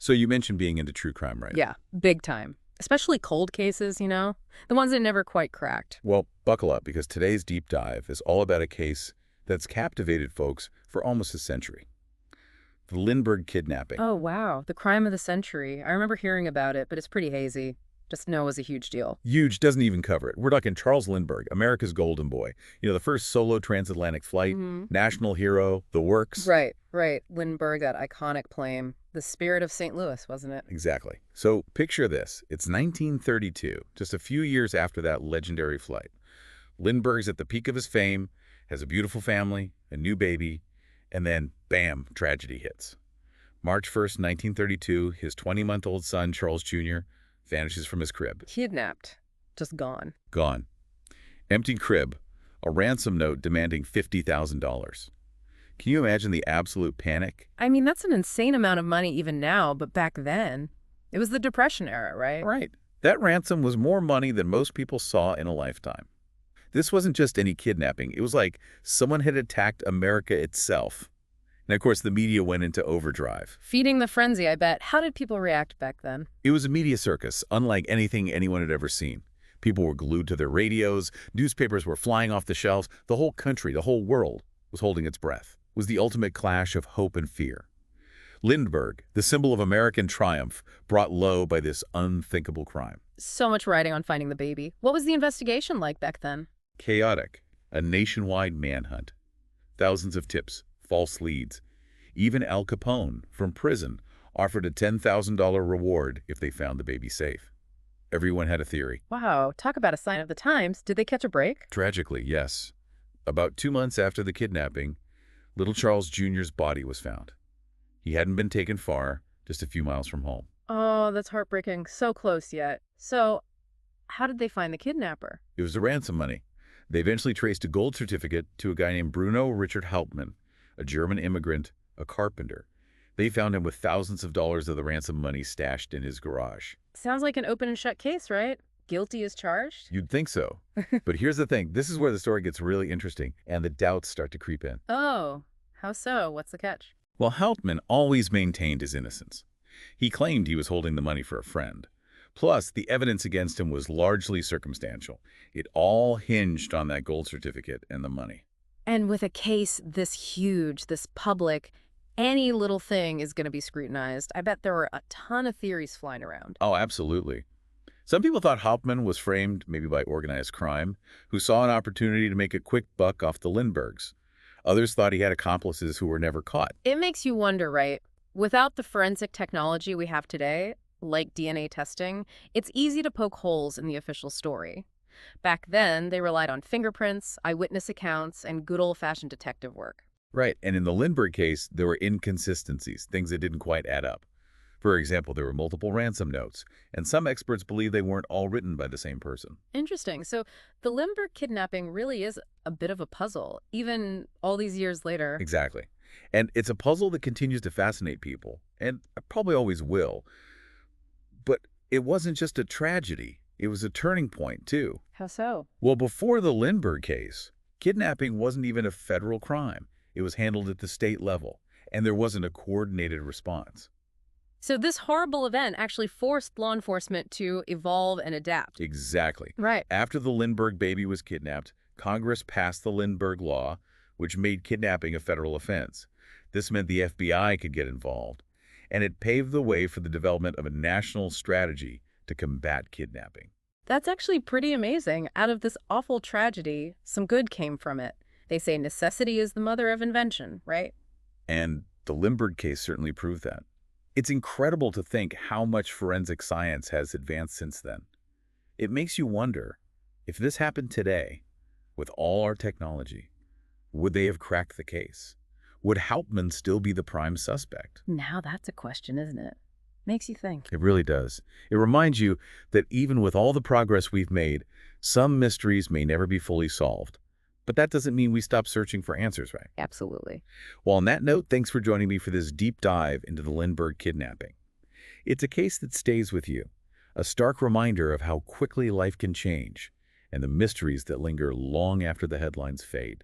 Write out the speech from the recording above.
So you mentioned being into true crime, right? Yeah, big time. Especially cold cases, you know? The ones that never quite cracked. Well, buckle up, because today's deep dive is all about a case that's captivated folks for almost a century. The Lindbergh kidnapping. Oh, wow. The crime of the century. I remember hearing about it, but it's pretty hazy. Just know it was a huge deal. Huge, doesn't even cover it. We're talking Charles Lindbergh, America's golden boy. You know, the first solo transatlantic flight, national hero, the works. Right. Lindbergh, that iconic plane. The spirit of St. Louis, wasn't it? Exactly. So picture this. It's 1932, just a few years after that legendary flight. Lindbergh's at the peak of his fame, has a beautiful family, a new baby, and then, bam, tragedy hits. March 1st, 1932, his 20-month-old son, Charles Jr., vanishes from his crib. Kidnapped. Just gone. Gone. Empty crib, a ransom note demanding $50,000. Can you imagine the absolute panic? I mean, that's an insane amount of money even now, but back then, it was the Depression era, right? Right. That ransom was more money than most people saw in a lifetime. This wasn't just any kidnapping. It was like someone had attacked America itself. And of course, the media went into overdrive. Feeding the frenzy, I bet. How did people react back then? It was a media circus, unlike anything anyone had ever seen. People were glued to their radios, newspapers were flying off the shelves, the whole country, the whole world was holding its breath. It was the ultimate clash of hope and fear. Lindbergh, the symbol of American triumph, brought low by this unthinkable crime. So much riding on finding the baby. What was the investigation like back then? Chaotic, a nationwide manhunt. Thousands of tips, false leads. Even Al Capone, from prison, offered a $10,000 reward if they found the baby safe. Everyone had a theory. Wow, talk about a sign of the times. Did they catch a break? Tragically, yes. About 2 months after the kidnapping, little Charles Jr.'s body was found. He hadn't been taken far, just a few miles from home. Oh, that's heartbreaking. So close yet. So, how did they find the kidnapper? It was the ransom money. They eventually traced a gold certificate to a guy named Bruno Richard Hauptmann, a German immigrant, a carpenter. They found him with thousands of dollars of the ransom money stashed in his garage. Sounds like an open and shut case, right? Guilty as charged? You'd think so. But here's the thing. This is where the story gets really interesting, and the doubts start to creep in. Oh, how so? What's the catch? Well, Hauptmann always maintained his innocence. He claimed he was holding the money for a friend. Plus, the evidence against him was largely circumstantial. It all hinged on that gold certificate and the money. And with a case this huge, this public, any little thing is going to be scrutinized. I bet there were a ton of theories flying around. Oh, absolutely. Some people thought Hauptmann was framed maybe by organized crime, who saw an opportunity to make a quick buck off the Lindberghs. Others thought he had accomplices who were never caught. It makes you wonder, right? Without the forensic technology we have today, like DNA testing, it's easy to poke holes in the official story. Back then, they relied on fingerprints, eyewitness accounts, and good old-fashioned detective work. Right, and in the Lindbergh case, there were inconsistencies, things that didn't quite add up. For example, there were multiple ransom notes, and some experts believe they weren't all written by the same person. Interesting. So the Lindbergh kidnapping really is a bit of a puzzle, even all these years later. Exactly. And it's a puzzle that continues to fascinate people, and probably always will. But it wasn't just a tragedy. It was a turning point, too. How so? Well, before the Lindbergh case, kidnapping wasn't even a federal crime. It was handled at the state level, and there wasn't a coordinated response. So this horrible event actually forced law enforcement to evolve and adapt. Exactly. Right. After the Lindbergh baby was kidnapped, Congress passed the Lindbergh Law, which made kidnapping a federal offense. This meant the FBI could get involved, and it paved the way for the development of a national strategy to combat kidnapping. That's actually pretty amazing. Out of this awful tragedy, some good came from it. They say necessity is the mother of invention, right? And the Lindbergh case certainly proved that. It's incredible to think how much forensic science has advanced since then. It makes you wonder, if this happened today, with all our technology, would they have cracked the case? Would Hauptmann still be the prime suspect? Now that's a question, isn't it? Makes you think. It really does. It reminds you that even with all the progress we've made, some mysteries may never be fully solved. But that doesn't mean we stop searching for answers, right? Absolutely. Well, on that note, thanks for joining me for this deep dive into the Lindbergh kidnapping. It's a case that stays with you, a stark reminder of how quickly life can change and the mysteries that linger long after the headlines fade.